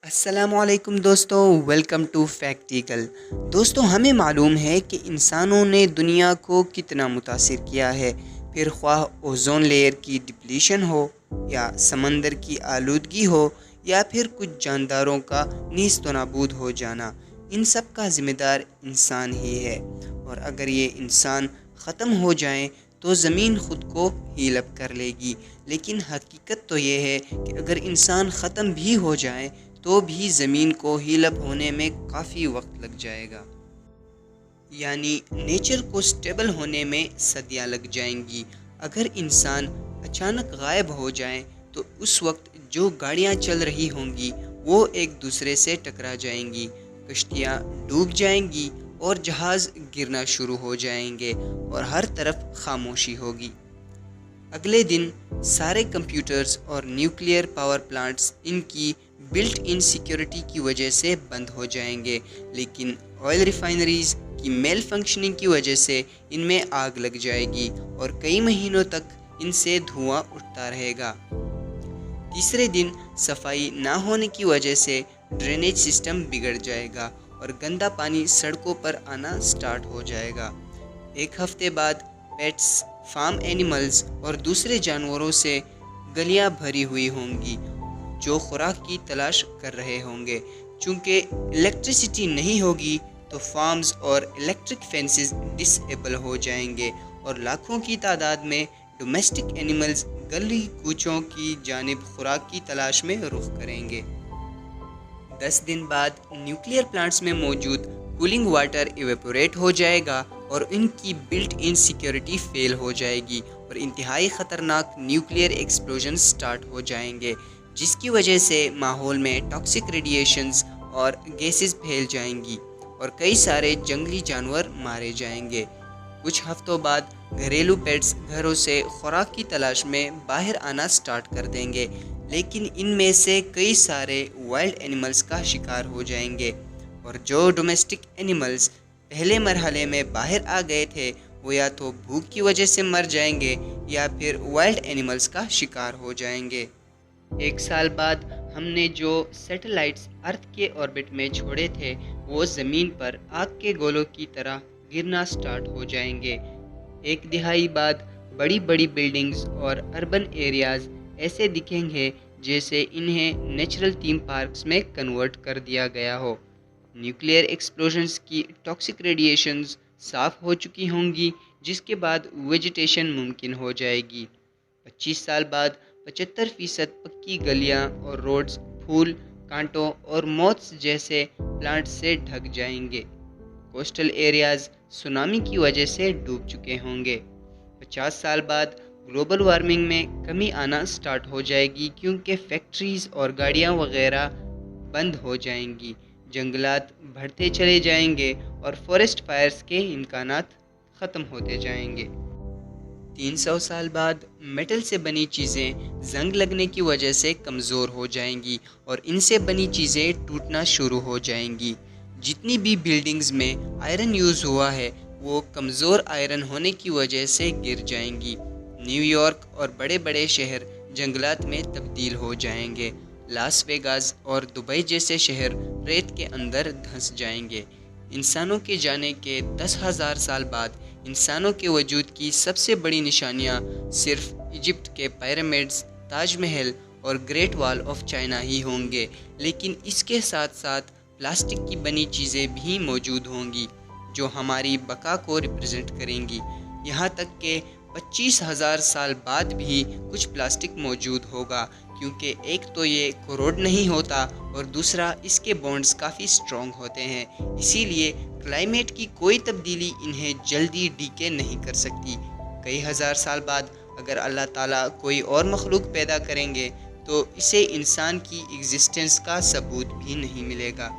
السلام علیکم دوستوں، ویلکم ٹو فیکٹیکل۔ دوستوں، ہمیں معلوم ہے کہ انسانوں نے دنیا کو کتنا متاثر کیا ہے، پھر خواہ اوزون لیئر کی ڈپلیشن ہو یا سمندر کی آلودگی ہو یا پھر کچھ جانداروں کا نیست و نابود ہو جانا، ان سب کا ذمہ دار انسان ہی ہے۔ اور اگر یہ انسان ختم ہو جائیں تو زمین خود کو ہیل اپ کر لے گی، لیکن حقیقت تو یہ ہے کہ اگر انسان ختم بھی ہو جائیں تو بھی زمین کو ہیل اپ ہونے میں کافی وقت لگ جائے گا، یعنی نیچر کو سٹیبل ہونے میں صدیاں لگ جائیں گی۔ اگر انسان اچانک غائب ہو جائیں تو اس وقت جو گاڑیاں چل رہی ہوں گی وہ ایک دوسرے سے ٹکرا جائیں گی، کشتیاں ڈوب جائیں گی اور جہاز گرنا شروع ہو جائیں گے اور ہر طرف خاموشی ہوگی۔ اگلے دن سارے کمپیوٹرز اور نیوکلیئر پاور پلانٹس ان کی بلٹ ان سیکیورٹی کی وجہ سے بند ہو جائیں گے، لیکن آئل ریفائنریز کی میل فنکشننگ کی وجہ سے ان میں آگ لگ جائے گی اور کئی مہینوں تک ان سے دھواں اٹھتا رہے گا۔ تیسرے دن صفائی نہ ہونے کی وجہ سے ڈرینیج سسٹم بگڑ جائے گا اور گندا پانی سڑکوں پر آنا سٹارٹ ہو جائے گا۔ ایک ہفتے بعد پیٹس، فارم اینیملز اور دوسرے جانوروں سے گلیاں بھری ہوئی ہوں گی جو خوراک کی تلاش کر رہے ہوں گے۔ چونکہ الیکٹریسٹی نہیں ہوگی تو فارمز اور الیکٹرک فینسز ڈس ایبل ہو جائیں گے اور لاکھوں کی تعداد میں ڈومیسٹک اینیملز گلی کوچوں کی جانب خوراک کی تلاش میں رخ کریں گے۔ 10 دن بعد نیوکلیئر پلانٹس میں موجود کولنگ واٹر ایویپوریٹ ہو جائے گا اور ان کی بلٹ ان سیکیورٹی فیل ہو جائے گی اور انتہائی خطرناک نیوکلیئر ایکسپلوژن سٹارٹ ہو جائیں گے، جس کی وجہ سے ماحول میں ٹاکسک ریڈیشنز اور گیسز پھیل جائیں گی اور کئی سارے جنگلی جانور مارے جائیں گے۔ کچھ ہفتوں بعد گھریلو پیٹس گھروں سے خوراک کی تلاش میں باہر آنا سٹارٹ کر دیں گے، لیکن ان میں سے کئی سارے وائلڈ اینیملز کا شکار ہو جائیں گے اور جو ڈومیسٹک اینیملز پہلے مرحلے میں باہر آ گئے تھے وہ یا تو بھوک کی وجہ سے مر جائیں گے یا پھر وائلڈ اینیملز کا شکار ہو جائیں گے۔ 1 سال بعد ہم نے جو سیٹلائٹس ارتھ کے آربٹ میں چھوڑے تھے وہ زمین پر آگ کے گولوں کی طرح گرنا سٹارٹ ہو جائیں گے۔ 1 دہائی بعد بڑی بڑی بلڈنگز اور اربن ایریاز ایسے دکھیں گے جیسے انہیں نیچرل تھیم پارکس میں کنورٹ کر دیا گیا ہو۔ نیوکلیئر ایکسپلوژنز کی ٹاکسک ریڈیشنز صاف ہو چکی ہوں گی، جس کے بعد ویجیٹیشن ممکن ہو جائے گی۔ 25 سال بعد 75% پکی گلیاں اور روڈز پھول، کانٹوں اور موتس جیسے پلانٹ سے ڈھک جائیں گے۔ کوسٹل ایریاز سونامی کی وجہ سے ڈوب چکے ہوں گے۔ 50 سال بعد گلوبل وارمنگ میں کمی آنا سٹارٹ ہو جائے گی کیونکہ فیکٹریز اور گاڑیاں وغیرہ بند ہو جائیں گی، جنگلات بڑھتے چلے جائیں گے اور فارسٹ فائرز کے امکانات ختم ہوتے جائیں گے۔ 300 سال بعد میٹل سے بنی چیزیں زنگ لگنے کی وجہ سے کمزور ہو جائیں گی اور ان سے بنی چیزیں ٹوٹنا شروع ہو جائیں گی۔ جتنی بھی بلڈنگز میں آئرن یوز ہوا ہے وہ کمزور آئرن ہونے کی وجہ سے گر جائیں گی۔ نیو یارک اور بڑے بڑے شہر جنگلات میں تبدیل ہو جائیں گے۔ لاس ویگاس اور دبئی جیسے شہر ریت کے اندر دھنس جائیں گے۔ انسانوں کے جانے کے 10,000 سال بعد انسانوں کے وجود کی سب سے بڑی نشانیاں صرف ایجپٹ کے پیرامڈز، تاج محل اور گریٹ وال آف چائنا ہی ہوں گے، لیکن اس کے ساتھ ساتھ پلاسٹک کی بنی چیزیں بھی موجود ہوں گی جو ہماری بقا کو ریپرزینٹ کریں گی۔ یہاں تک کہ 25,000 سال بعد بھی کچھ پلاسٹک موجود ہوگا، کیونکہ ایک تو یہ کوروڈ نہیں ہوتا اور دوسرا اس کے بانڈز کافی سٹرونگ ہوتے ہیں، اسی لیے کلائمیٹ کی کوئی تبدیلی انہیں جلدی ڈیکے نہیں کر سکتی۔ کئی ہزار سال بعد اگر اللہ تعالیٰ کوئی اور مخلوق پیدا کریں گے تو اسے انسان کی ایگزسٹنس کا ثبوت بھی نہیں ملے گا۔